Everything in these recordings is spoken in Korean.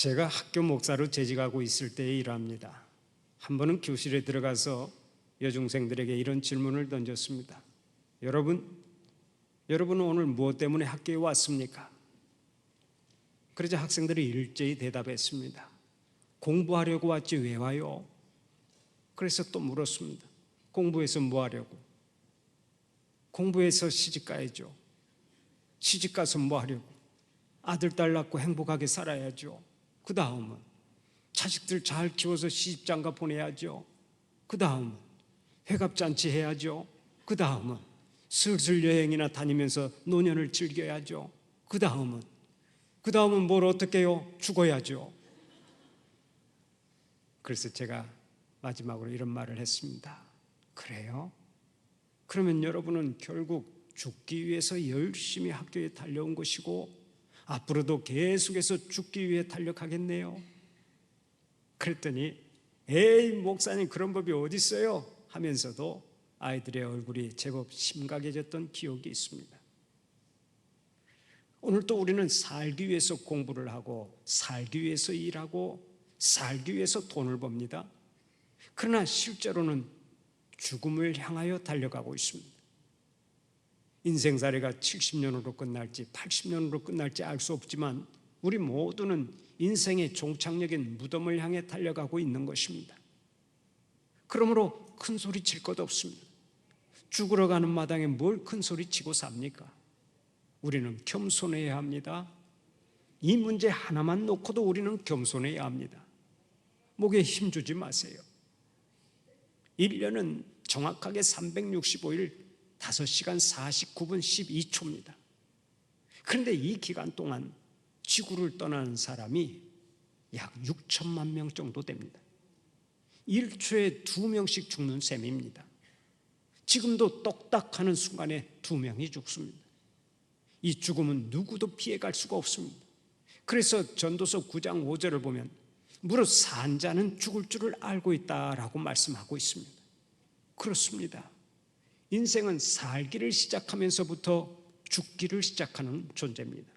제가 학교 목사로 재직하고 있을 때의 일화입니다. 한 번은 교실에 들어가서 여중생들에게 이런 질문을 던졌습니다. 여러분은 오늘 무엇 때문에 학교에 왔습니까? 그러자 학생들이 일제히 대답했습니다. 공부하려고 왔지 왜 와요? 그래서 또 물었습니다. 공부해서 뭐 하려고? 공부해서 시집 가야죠. 시집 가서 뭐 하려고? 아들, 딸 낳고 행복하게 살아야죠. 그 다음은 자식들 잘 키워서 시집장가 보내야죠. 그 다음은 회갑잔치 해야죠. 그 다음은 슬슬 여행이나 다니면서 노년을 즐겨야죠. 그 다음은 뭘 어떻게 해요? 죽어야죠. 그래서 제가 마지막으로 이런 말을 했습니다. 그래요? 그러면 여러분은 결국 죽기 위해서 열심히 학교에 달려온 것이고 앞으로도 계속해서 죽기 위해 달려가겠네요. 그랬더니 에이 목사님 그런 법이 어디 있어요? 하면서도 아이들의 얼굴이 제법 심각해졌던 기억이 있습니다. 오늘 또 우리는 살기 위해서 공부를 하고 살기 위해서 일하고 살기 위해서 돈을 법니다. 그러나 실제로는 죽음을 향하여 달려가고 있습니다. 인생살이가 70년으로 끝날지 80년으로 끝날지 알 수 없지만 우리 모두는 인생의 종착역인 무덤을 향해 달려가고 있는 것입니다. 그러므로 큰 소리 칠 것 없습니다. 죽으러 가는 마당에 뭘 큰 소리 치고 삽니까? 우리는 겸손해야 합니다. 이 문제 하나만 놓고도 우리는 겸손해야 합니다. 목에 힘주지 마세요. 1년은 정확하게 365일 5시간 49분 12초입니다. 그런데 이 기간 동안 지구를 떠나는 사람이 약 6천만 명 정도 됩니다. 1초에 2명씩 죽는 셈입니다. 지금도 똑딱하는 순간에 2명이 죽습니다. 이 죽음은 누구도 피해갈 수가 없습니다. 그래서 전도서 9장 5절을 보면 무릇 산 자는 죽을 줄을 알고 있다라고 말씀하고 있습니다. 그렇습니다. 인생은 살기를 시작하면서부터 죽기를 시작하는 존재입니다.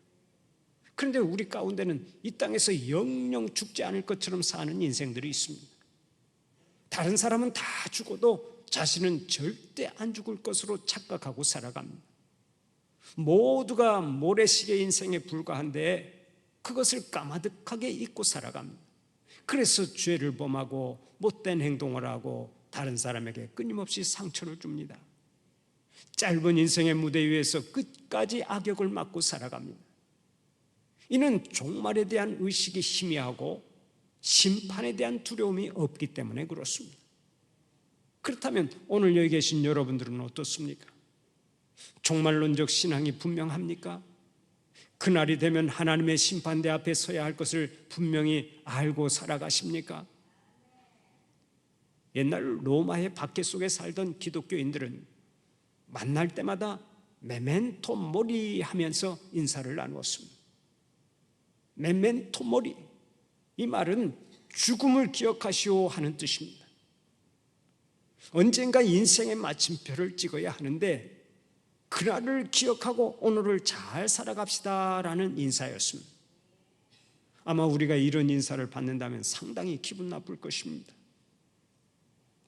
그런데 우리 가운데는 이 땅에서 영영 죽지 않을 것처럼 사는 인생들이 있습니다. 다른 사람은 다 죽어도 자신은 절대 안 죽을 것으로 착각하고 살아갑니다. 모두가 모래시계 인생에 불과한데 그것을 까마득하게 잊고 살아갑니다. 그래서 죄를 범하고 못된 행동을 하고 다른 사람에게 끊임없이 상처를 줍니다. 짧은 인생의 무대 위에서 끝까지 악역을 맡고 살아갑니다. 이는 종말에 대한 의식이 희미하고 심판에 대한 두려움이 없기 때문에 그렇습니다. 그렇다면 오늘 여기 계신 여러분들은 어떻습니까? 종말론적 신앙이 분명합니까? 그날이 되면 하나님의 심판대 앞에 서야 할 것을 분명히 알고 살아가십니까? 옛날 로마의 박해 속에 살던 기독교인들은 만날 때마다 메멘토 모리 하면서 인사를 나누었습니다. 메멘토 모리, 이 말은 죽음을 기억하시오 하는 뜻입니다. 언젠가 인생의 마침표를 찍어야 하는데 그날을 기억하고 오늘을 잘 살아갑시다라는 인사였습니다. 아마 우리가 이런 인사를 받는다면 상당히 기분 나쁠 것입니다.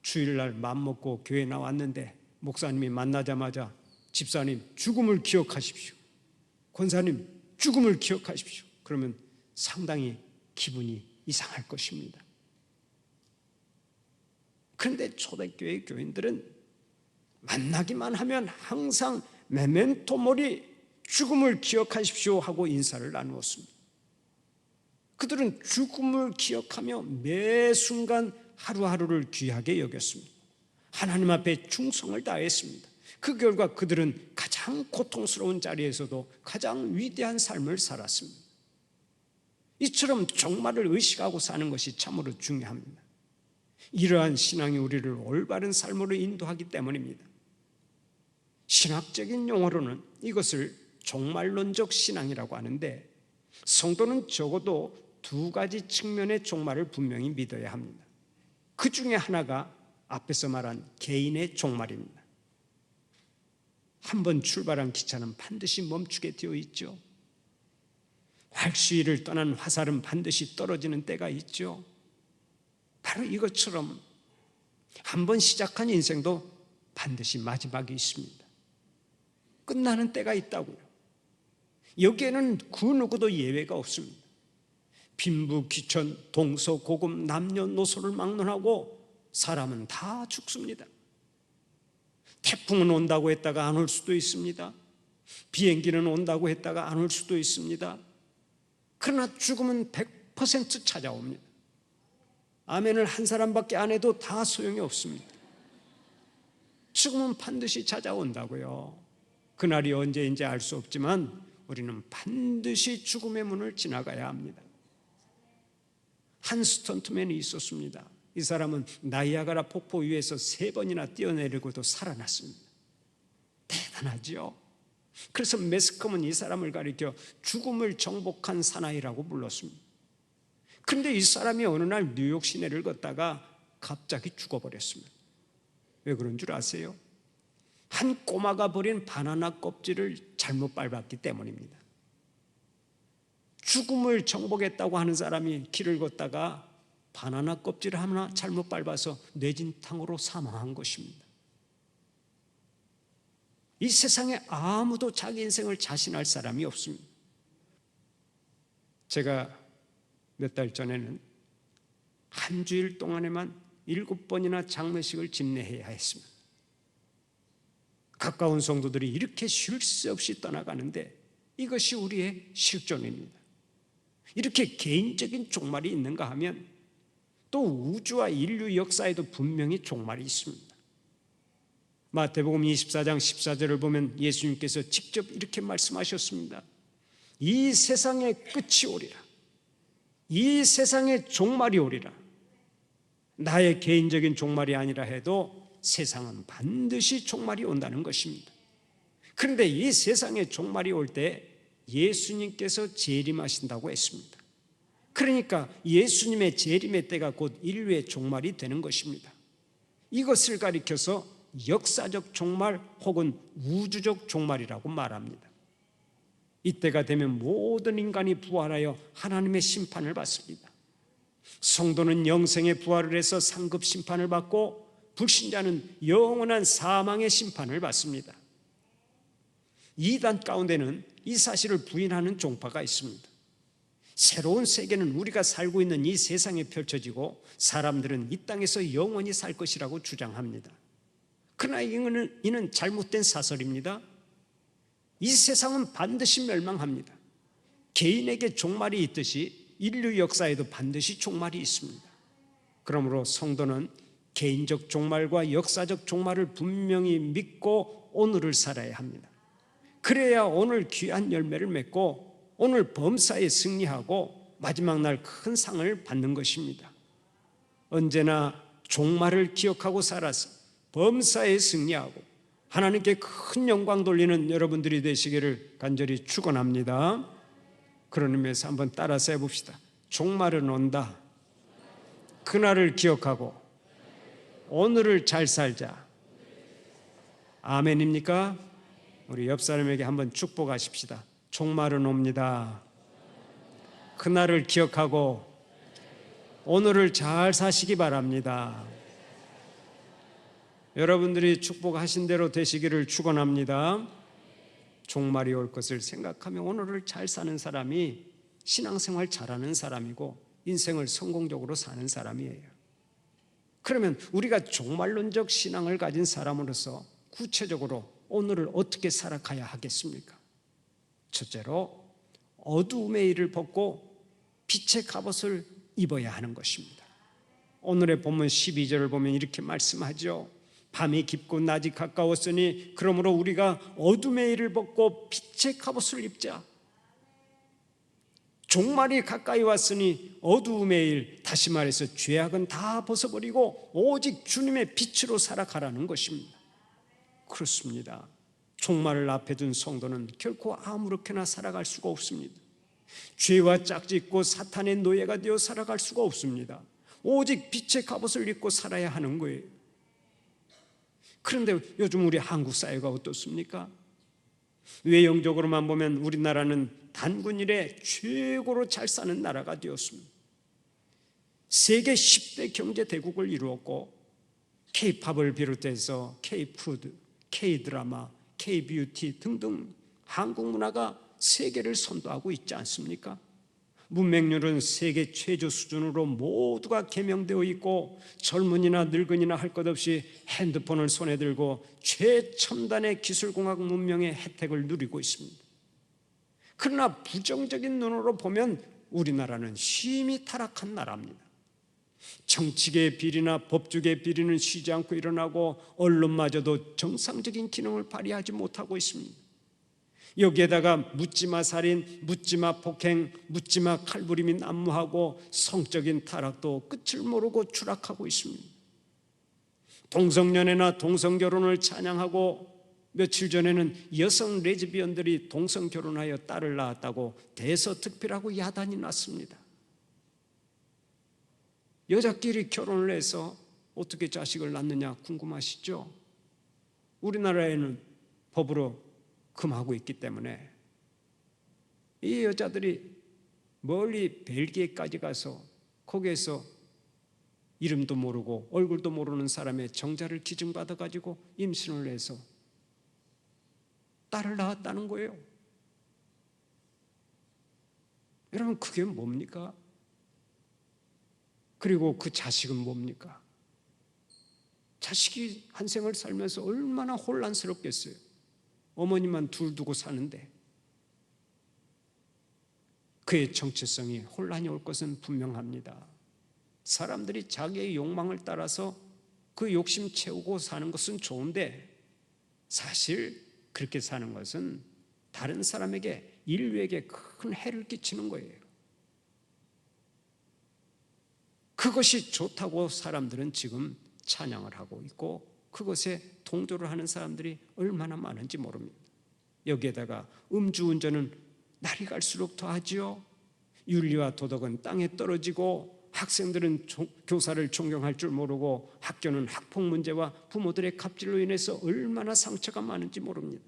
주일날 맘먹고 교회 나왔는데 목사님이 만나자마자 집사님 죽음을 기억하십시오, 권사님 죽음을 기억하십시오, 그러면 상당히 기분이 이상할 것입니다. 그런데 초대교회 교인들은 만나기만 하면 항상 메멘토 모리, 죽음을 기억하십시오 하고 인사를 나누었습니다. 그들은 죽음을 기억하며 매 순간 하루하루를 귀하게 여겼습니다. 하나님 앞에 충성을 다했습니다. 그 결과 그들은 가장 고통스러운 자리에서도 가장 위대한 삶을 살았습니다. 이처럼 종말을 의식하고 사는 것이 참으로 중요합니다. 이러한 신앙이 우리를 올바른 삶으로 인도하기 때문입니다. 신학적인 용어로는 이것을 종말론적 신앙이라고 하는데 성도는 적어도 2가지 측면의 종말을 분명히 믿어야 합니다. 그 중에 하나가 앞에서 말한 개인의 종말입니다. 한번 출발한 기차는 반드시 멈추게 되어 있죠. 말수위를 떠난 화살은 반드시 떨어지는 때가 있죠. 바로 이것처럼 한번 시작한 인생도 반드시 마지막이 있습니다. 끝나는 때가 있다고요. 여기에는 그 누구도 예외가 없습니다. 빈부, 귀천, 동서, 고금, 남녀노소를 막론하고 사람은 다 죽습니다. 태풍은 온다고 했다가 안 올 수도 있습니다. 비행기는 온다고 했다가 안 올 수도 있습니다. 그러나 죽음은 100% 찾아옵니다. 아멘을 한 사람밖에 안 해도 다 소용이 없습니다. 죽음은 반드시 찾아온다고요. 그날이 언제인지 알 수 없지만 우리는 반드시 죽음의 문을 지나가야 합니다. 한 스턴트맨이 있었습니다. 이 사람은 나이아가라 폭포 위에서 3번이나 뛰어내리고도 살아났습니다. 대단하죠. 그래서 매스컴은 이 사람을 가리켜 죽음을 정복한 사나이라고 불렀습니다. 그런데 이 사람이 어느 날 뉴욕 시내를 걷다가 갑자기 죽어버렸습니다. 왜 그런 줄 아세요? 한 꼬마가 버린 바나나 껍질을 잘못 밟았기 때문입니다. 죽음을 정복했다고 하는 사람이 길을 걷다가 바나나 껍질을 하나 잘못 밟아서 뇌진탕으로 사망한 것입니다. 이 세상에 아무도 자기 인생을 자신할 사람이 없습니다. 제가 몇 달 전에는 한 주일 동안에만 7번이나 장례식을 집례해야 했습니다. 가까운 성도들이 이렇게 쉴 새 없이 떠나가는데 이것이 우리의 실존입니다. 이렇게 개인적인 종말이 있는가 하면 또 우주와 인류 역사에도 분명히 종말이 있습니다. 마태복음 24장 14절을 보면 예수님께서 직접 이렇게 말씀하셨습니다. 이 세상의 끝이 오리라. 이 세상의 종말이 오리라. 나의 개인적인 종말이 아니라 해도 세상은 반드시 종말이 온다는 것입니다. 그런데 이 세상의 종말이 올 때 예수님께서 재림하신다고 했습니다. 그러니까 예수님의 재림의 때가 곧 인류의 종말이 되는 것입니다. 이것을 가리켜서 역사적 종말 혹은 우주적 종말이라고 말합니다. 이때가 되면 모든 인간이 부활하여 하나님의 심판을 받습니다. 성도는 영생의 부활을 해서 상급 심판을 받고 불신자는 영원한 사망의 심판을 받습니다. 이단 가운데는 이 사실을 부인하는 종파가 있습니다. 새로운 세계는 우리가 살고 있는 이 세상에 펼쳐지고 사람들은 이 땅에서 영원히 살 것이라고 주장합니다. 그러나 이는 잘못된 사설입니다. 이 세상은 반드시 멸망합니다. 개인에게 종말이 있듯이 인류 역사에도 반드시 종말이 있습니다. 그러므로 성도는 개인적 종말과 역사적 종말을 분명히 믿고 오늘을 살아야 합니다. 그래야 오늘 귀한 열매를 맺고 오늘 범사에 승리하고 마지막 날 큰 상을 받는 것입니다. 언제나 종말을 기억하고 살아서 범사에 승리하고 하나님께 큰 영광 돌리는 여러분들이 되시기를 간절히 축원합니다. 그런 의미에서 한번 따라서 해봅시다. 종말은 온다. 그날을 기억하고 오늘을 잘 살자. 아멘입니까? 우리 옆 사람에게 한번 축복하십시다. 종말은 옵니다. 그날을 기억하고 오늘을 잘 사시기 바랍니다. 여러분들이 축복하신 대로 되시기를 축원합니다. 종말이 올 것을 생각하며 오늘을 잘 사는 사람이 신앙생활 잘하는 사람이고 인생을 성공적으로 사는 사람이에요. 그러면 우리가 종말론적 신앙을 가진 사람으로서 구체적으로 오늘을 어떻게 살아가야 하겠습니까? 첫째로 어두움의 일을 벗고 빛의 갑옷을 입어야 하는 것입니다. 오늘의 본문 12절을 보면 이렇게 말씀하죠. 밤이 깊고 낮이 가까웠으니 그러므로 우리가 어둠의 일을 벗고 빛의 갑옷을 입자. 종말이 가까이 왔으니 어두움의 일, 다시 말해서 죄악은 다 벗어버리고 오직 주님의 빛으로 살아가라는 것입니다. 그렇습니다. 종말을 앞에 둔 성도는 결코 아무렇게나 살아갈 수가 없습니다. 죄와 짝짓고 사탄의 노예가 되어 살아갈 수가 없습니다. 오직 빛의 갑옷을 입고 살아야 하는 거예요. 그런데 요즘 우리 한국 사회가 어떻습니까? 외형적으로만 보면 우리나라는 단군 이래 최고로 잘 사는 나라가 되었습니다. 세계 10대 경제 대국을 이루었고 K-팝을 비롯해서 K-푸드, K-드라마, K-뷰티 등등 한국 문화가 세계를 선도하고 있지 않습니까? 문맹률은 세계 최저 수준으로 모두가 개명되어 있고 젊은이나 늙은이나 할 것 없이 핸드폰을 손에 들고 최첨단의 기술공학 문명의 혜택을 누리고 있습니다. 그러나 부정적인 눈으로 보면 우리나라는 심히 타락한 나라입니다. 정치계의 비리나 법조계의 비리는 쉬지 않고 일어나고 언론마저도 정상적인 기능을 발휘하지 못하고 있습니다. 여기에다가 묻지마 살인, 묻지마 폭행, 묻지마 칼부림이 난무하고 성적인 타락도 끝을 모르고 추락하고 있습니다. 동성연애나 동성결혼을 찬양하고 며칠 전에는 여성 레즈비언들이 동성결혼하여 딸을 낳았다고 대서특필하고 야단이 났습니다. 여자끼리 결혼을 해서 어떻게 자식을 낳느냐 궁금하시죠? 우리나라에는 법으로 금하고 있기 때문에 이 여자들이 멀리 벨기에까지 가서 거기에서 이름도 모르고 얼굴도 모르는 사람의 정자를 기증받아 가지고 임신을 해서 딸을 낳았다는 거예요. 여러분, 그게 뭡니까? 그리고 그 자식은 뭡니까? 자식이 한 생을 살면서 얼마나 혼란스럽겠어요. 어머니만 둘 두고 사는데 그의 정체성이 혼란이 올 것은 분명합니다. 사람들이 자기의 욕망을 따라서 그 욕심 채우고 사는 것은 좋은데 사실 그렇게 사는 것은 다른 사람에게, 인류에게 큰 해를 끼치는 거예요. 그것이 좋다고 사람들은 지금 찬양을 하고 있고 그것에 동조를 하는 사람들이 얼마나 많은지 모릅니다. 여기에다가 음주운전은 날이 갈수록 더하지요. 윤리와 도덕은 땅에 떨어지고 학생들은 교사를 존경할 줄 모르고 학교는 학폭 문제와 부모들의 갑질로 인해서 얼마나 상처가 많은지 모릅니다.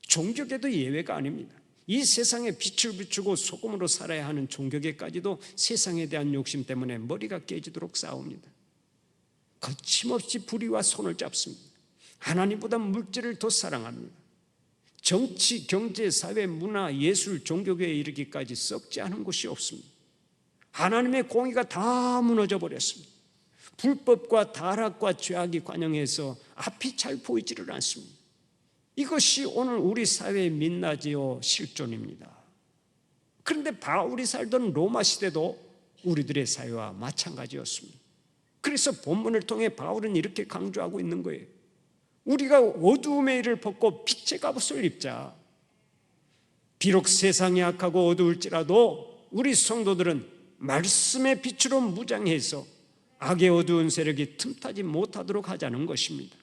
종교계도 예외가 아닙니다. 이 세상에 빛을 비추고 소금으로 살아야 하는 종교계까지도 세상에 대한 욕심 때문에 머리가 깨지도록 싸웁니다. 거침없이 불의와 손을 잡습니다. 하나님보다 물질을 더 사랑합니다. 정치, 경제, 사회, 문화, 예술, 종교계에 이르기까지 썩지 않은 곳이 없습니다. 하나님의 공의가 다 무너져 버렸습니다. 불법과 타락과 죄악이 관영해서 앞이 잘 보이지를 않습니다. 이것이 오늘 우리 사회의 민낯이요 실존입니다. 그런데 바울이 살던 로마 시대도 우리들의 사회와 마찬가지였습니다. 그래서 본문을 통해 바울은 이렇게 강조하고 있는 거예요. 우리가 어두움의 일을 벗고 빛의 갑옷을 입자. 비록 세상이 악하고 어두울지라도 우리 성도들은 말씀의 빛으로 무장해서 악의 어두운 세력이 틈타지 못하도록 하자는 것입니다.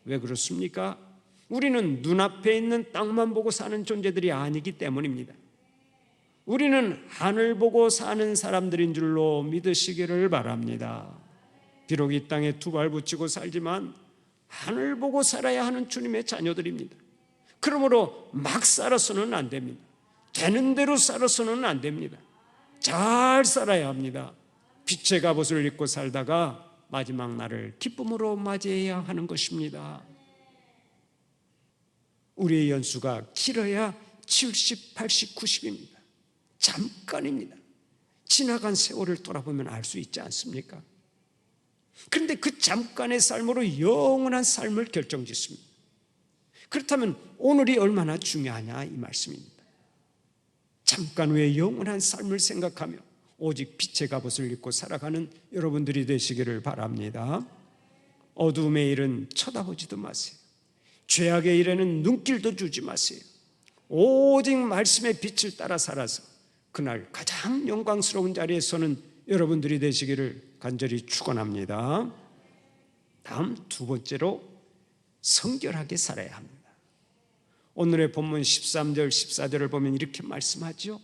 왜 그렇습니까? 우리는 눈앞에 있는 땅만 보고 사는 존재들이 아니기 때문입니다. 우리는 하늘 보고 사는 사람들인 줄로 믿으시기를 바랍니다. 비록 이 땅에 두 발 붙이고 살지만 하늘 보고 살아야 하는 주님의 자녀들입니다. 그러므로 막 살아서는 안 됩니다. 되는 대로 살아서는 안 됩니다. 잘 살아야 합니다. 빛의 갑옷을 입고 살다가 마지막 날을 기쁨으로 맞이해야 하는 것입니다. 우리의 연수가 길어야 70, 80, 90입니다. 잠깐입니다. 지나간 세월을 돌아보면 알 수 있지 않습니까? 그런데 그 잠깐의 삶으로 영원한 삶을 결정짓습니다. 그렇다면 오늘이 얼마나 중요하냐 이 말씀입니다. 잠깐 후에 영원한 삶을 생각하며 오직 빛의 갑옷을 입고 살아가는 여러분들이 되시기를 바랍니다. 어두움의 일은 쳐다보지도 마세요. 죄악의 일에는 눈길도 주지 마세요. 오직 말씀의 빛을 따라 살아서 그날 가장 영광스러운 자리에 서는 여러분들이 되시기를 간절히 축원합니다. 다음 두 번째로 성결하게 살아야 합니다. 오늘의 본문 13절 14절을 보면 이렇게 말씀하죠.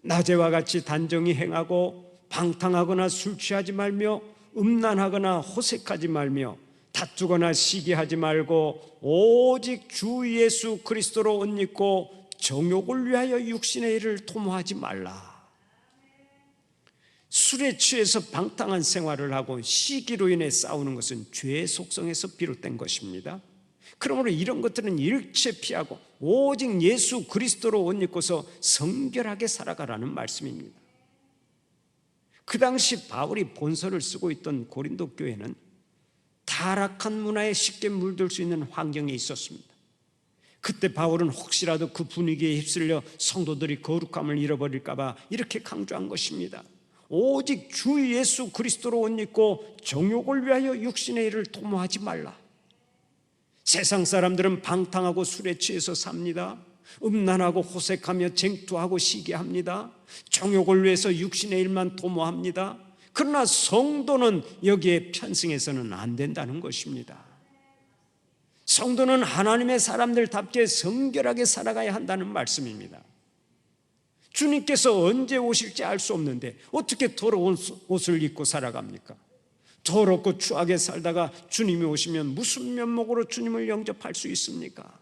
낮에와 같이 단정히 행하고 방탕하거나 술 취하지 말며 음란하거나 호색하지 말며 다투거나 시기하지 말고 오직 주 예수 그리스도로 옷 입고 정욕을 위하여 육신의 일을 도모하지 말라. 술에 취해서 방탕한 생활을 하고 시기로 인해 싸우는 것은 죄의 속성에서 비롯된 것입니다. 그러므로 이런 것들은 일체 피하고 오직 예수 그리스도로 옷 입고서 성결하게 살아가라는 말씀입니다. 그 당시 바울이 본서를 쓰고 있던 고린도 교회는 타락한 문화에 쉽게 물들 수 있는 환경에 있었습니다. 그때 바울은 혹시라도 그 분위기에 휩쓸려 성도들이 거룩함을 잃어버릴까 봐 이렇게 강조한 것입니다. 오직 주 예수 그리스도로 옷 입고 정욕을 위하여 육신의 일을 도모하지 말라. 세상 사람들은 방탕하고 술에 취해서 삽니다. 음란하고 호색하며 쟁투하고 시기합니다. 정욕을 위해서 육신의 일만 도모합니다. 그러나 성도는 여기에 편승해서는 안 된다는 것입니다. 성도는 하나님의 사람들답게 성결하게 살아가야 한다는 말씀입니다. 주님께서 언제 오실지 알 수 없는데 어떻게 더러운 옷을 입고 살아갑니까? 더럽고 추하게 살다가 주님이 오시면 무슨 면목으로 주님을 영접할 수 있습니까?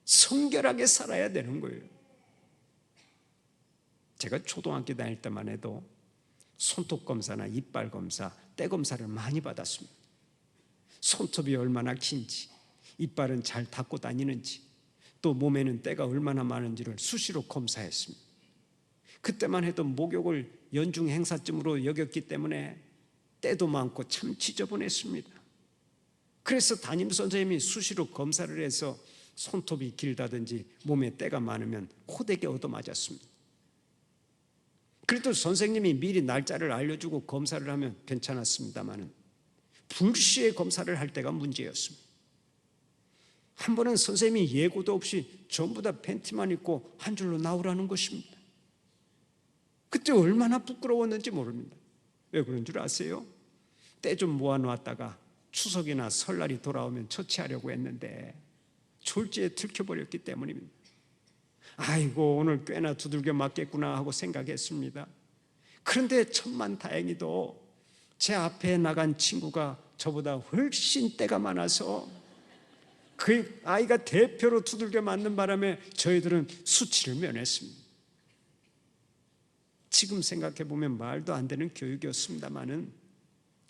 성결하게 살아야 되는 거예요. 제가 초등학교 다닐 때만 해도 손톱 검사나 이빨 검사, 때 검사를 많이 받았습니다. 손톱이 얼마나 긴지, 이빨은 잘 닦고 다니는지, 또 몸에는 때가 얼마나 많은지를 수시로 검사했습니다. 그때만 해도 목욕을 연중 행사쯤으로 여겼기 때문에 때도 많고 참 지저분했습니다. 그래서 담임선생님이 수시로 검사를 해서 손톱이 길다든지 몸에 때가 많으면 호되게 얻어맞았습니다. 그래도 선생님이 미리 날짜를 알려주고 검사를 하면 괜찮았습니다만 불시에 검사를 할 때가 문제였습니다. 한 번은 선생님이 예고도 없이 전부 다 팬티만 입고 한 줄로 나오라는 것입니다. 그때 얼마나 부끄러웠는지 모릅니다. 왜 그런 줄 아세요? 때 좀 모아놓았다가 추석이나 설날이 돌아오면 처치하려고 했는데 졸지에 들켜버렸기 때문입니다. 아이고, 오늘 꽤나 두들겨 맞겠구나 하고 생각했습니다. 그런데 천만다행히도 제 앞에 나간 친구가 저보다 훨씬 때가 많아서 그 아이가 대표로 두들겨 맞는 바람에 저희들은 수치를 면했습니다. 지금 생각해 보면 말도 안 되는 교육이었습니다만은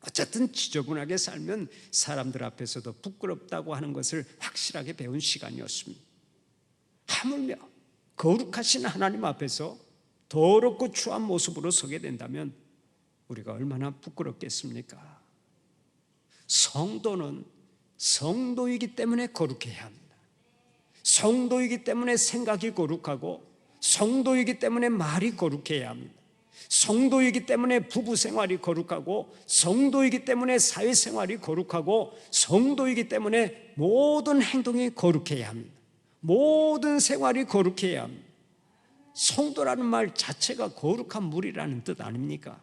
어쨌든 지저분하게 살면 사람들 앞에서도 부끄럽다고 하는 것을 확실하게 배운 시간이었습니다. 하물며 거룩하신 하나님 앞에서 더럽고 추한 모습으로 서게 된다면 우리가 얼마나 부끄럽겠습니까? 성도는 성도이기 때문에 거룩해야 합니다. 성도이기 때문에 생각이 거룩하고 성도이기 때문에 말이 거룩해야 합니다. 성도이기 때문에 부부 생활이 거룩하고 성도이기 때문에 사회생활이 거룩하고 성도이기 때문에 모든 행동이 거룩해야 합니다. 모든 생활이 거룩해야 합니다. 성도라는 말 자체가 거룩한 물이라는 뜻 아닙니까?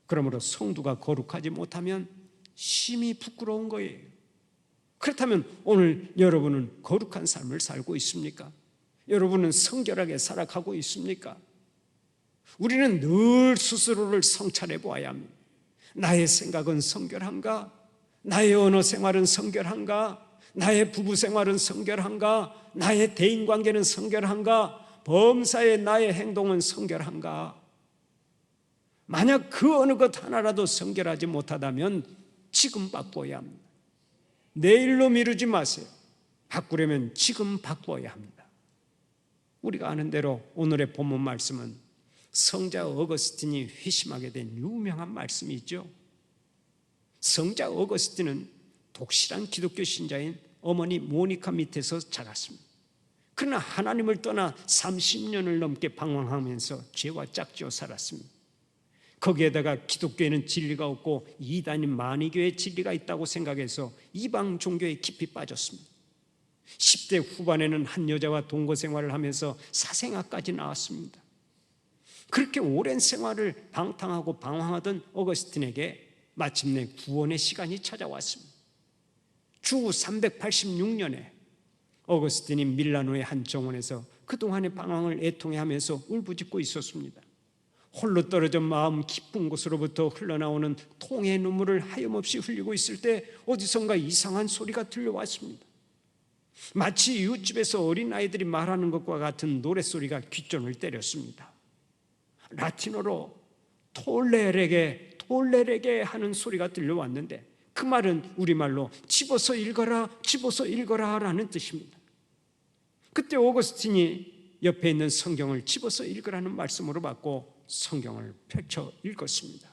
그러므로 성도가 거룩하지 못하면 심히 부끄러운 거예요. 그렇다면 오늘 여러분은 거룩한 삶을 살고 있습니까? 여러분은 성결하게 살아가고 있습니까? 우리는 늘 스스로를 성찰해 보아야 합니다. 나의 생각은 성결한가? 나의 언어 생활은 성결한가? 나의 부부 생활은 성결한가? 나의 대인관계는 성결한가? 범사의 나의 행동은 성결한가? 만약 그 어느 것 하나라도 성결하지 못하다면 지금 바꿔야 합니다. 내일로 미루지 마세요. 바꾸려면 지금 바꿔야 합니다. 우리가 아는 대로 오늘의 본문 말씀은 성자 어거스틴이 회심하게 된 유명한 말씀이 있죠. 성자 어거스틴은 독실한 기독교 신자인 어머니 모니카 밑에서 자랐습니다. 그러나 하나님을 떠나 30년을 넘게 방황하면서 죄와 짝지어 살았습니다. 거기에다가 기독교에는 진리가 없고 이단인 마니교의 진리가 있다고 생각해서 이방 종교에 깊이 빠졌습니다. 10대 후반에는 한 여자와 동거 생활을 하면서 사생아까지 나왔습니다. 그렇게 오랜 생활을 방탕하고 방황하던 어거스틴에게 마침내 구원의 시간이 찾아왔습니다. 주 386년에 어거스틴이 밀라노의 한 정원에서 그동안의 방황을 애통해하면서 울부짖고 있었습니다. 홀로 떨어져 마음 깊은 곳으로부터 흘러나오는 통의 눈물을 하염없이 흘리고 있을 때 어디선가 이상한 소리가 들려왔습니다. 마치 이웃집에서 어린아이들이 말하는 것과 같은 노랫소리가 귓전을 때렸습니다. 라틴어로 톨레레게 하는 소리가 들려왔는데 그 말은 우리말로 집어서 읽어라 라는 뜻입니다. 그때 오거스틴이 옆에 있는 성경을 집어서 읽으라는 말씀으로 받고 성경을 펼쳐 읽었습니다.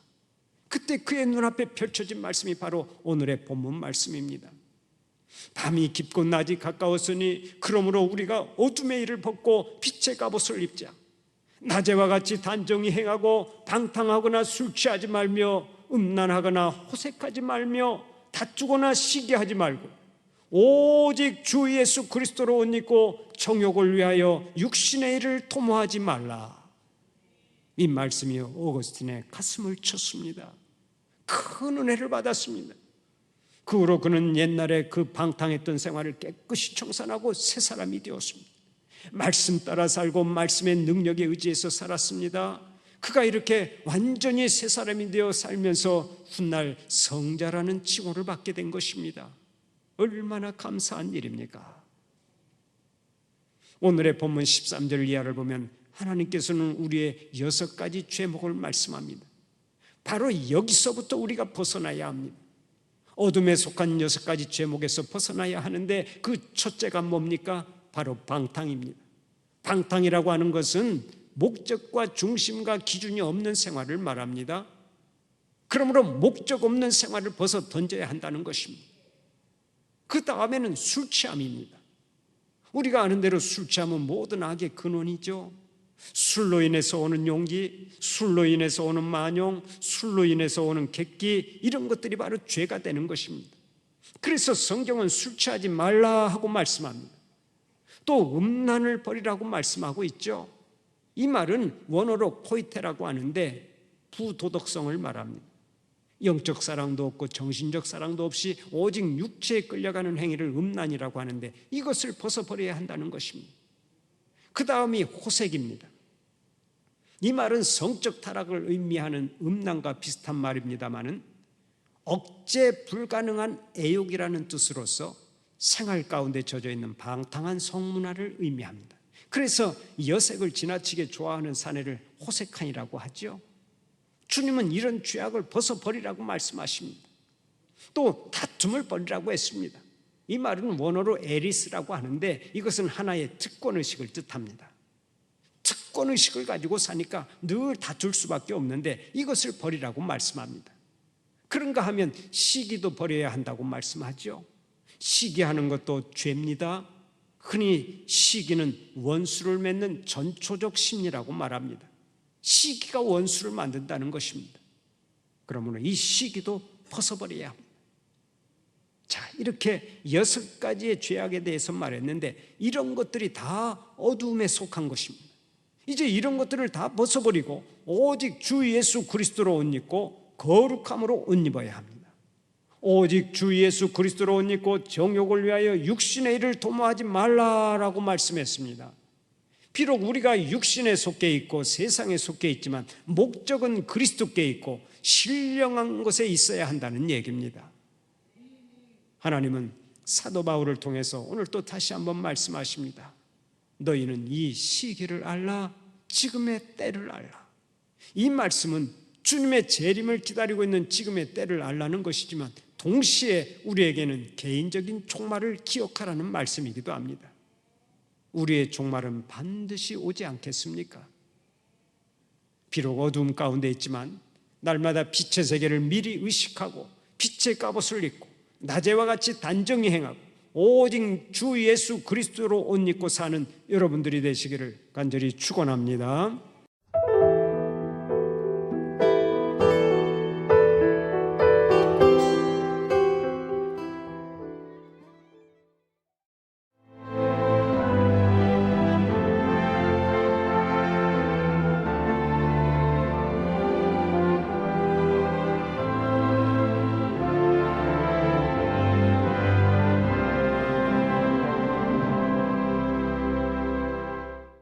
그때 그의 눈앞에 펼쳐진 말씀이 바로 오늘의 본문 말씀입니다. 밤이 깊고 낮이 가까웠으니 그러므로 우리가 어둠의 일을 벗고 빛의 갑옷을 입자. 낮에와 같이 단정히 행하고 방탕하거나 술 취하지 말며 음란하거나 호색하지 말며 다투거나 시기하지 말고 오직 주 예수 그리스도로 옷 입고 정욕을 위하여 육신의 일을 도모하지 말라. 이 말씀이 오거스틴의 가슴을 쳤습니다. 큰 은혜를 받았습니다. 그 후로 그는 옛날에 그 방탕했던 생활을 깨끗이 청산하고 새 사람이 되었습니다. 말씀 따라 살고 말씀의 능력에 의지해서 살았습니다. 그가 이렇게 완전히 새 사람이 되어 살면서 훗날 성자라는 칭호를 받게 된 것입니다. 얼마나 감사한 일입니까? 오늘의 본문 13절 이하를 보면 하나님께서는 우리의 6가지 죄목을 말씀합니다. 바로 여기서부터 우리가 벗어나야 합니다. 어둠에 속한 6가지 죄목에서 벗어나야 하는데 그 첫째가 뭡니까? 바로 방탕입니다. 방탕이라고 하는 것은 목적과 중심과 기준이 없는 생활을 말합니다. 그러므로 목적 없는 생활을 벗어 던져야 한다는 것입니다. 그 다음에는 술 취함입니다. 우리가 아는 대로 술 취함은 모든 악의 근원이죠. 술로 인해서 오는 용기, 술로 인해서 오는 만용, 술로 인해서 오는 객기, 이런 것들이 바로 죄가 되는 것입니다. 그래서 성경은 술 취하지 말라 하고 말씀합니다. 또 음란을 버리라고 말씀하고 있죠. 이 말은 원어로 포이테라고 하는데 부도덕성을 말합니다. 영적 사랑도 없고 정신적 사랑도 없이 오직 육체에 끌려가는 행위를 음란이라고 하는데 이것을 벗어버려야 한다는 것입니다. 그 다음이 호색입니다. 이 말은 성적 타락을 의미하는 음란과 비슷한 말입니다마는 억제 불가능한 애욕이라는 뜻으로서 생활 가운데 젖어 있는 방탕한 성문화를 의미합니다. 그래서 여색을 지나치게 좋아하는 사내를 호색한이라고 하죠. 주님은 이런 죄악을 벗어버리라고 말씀하십니다. 또 다툼을 버리라고 했습니다. 이 말은 원어로 에리스라고 하는데 이것은 하나의 특권의식을 뜻합니다. 특권의식을 가지고 사니까 늘 다툴 수밖에 없는데 이것을 버리라고 말씀합니다. 그런가 하면 시기도 버려야 한다고 말씀하죠. 시기하는 것도 죄입니다. 흔히 시기는 원수를 맺는 전초적 심리라고 말합니다. 시기가 원수를 만든다는 것입니다. 그러므로 이 시기도 벗어버려야 합니다. 자, 이렇게 6가지의 죄악에 대해서 말했는데 이런 것들이 다 어두움에 속한 것입니다. 이제 이런 것들을 다 벗어버리고 오직 주 예수 그리스도로 옷 입고 거룩함으로 옷 입어야 합니다. 오직 주 예수 그리스도로 옷 입고 정욕을 위하여 육신의 일을 도모하지 말라라고 말씀했습니다. 비록 우리가 육신에 속해 있고 세상에 속해 있지만 목적은 그리스도께 있고 신령한 곳에 있어야 한다는 얘기입니다. 하나님은 사도 바울을 통해서 오늘 또 다시 한번 말씀하십니다. 너희는 이 시기를 알라, 지금의 때를 알라. 이 말씀은 주님의 재림을 기다리고 있는 지금의 때를 알라는 것이지만 동시에 우리에게는 개인적인 종말을 기억하라는 말씀이기도 합니다. 우리의 종말은 반드시 오지 않겠습니까? 비록 어두움 가운데 있지만 날마다 빛의 세계를 미리 의식하고 빛의 갑옷을 입고 낮에와 같이 단정히 행하고 오직 주 예수 그리스도로 옷 입고 사는 여러분들이 되시기를 간절히 축원합니다.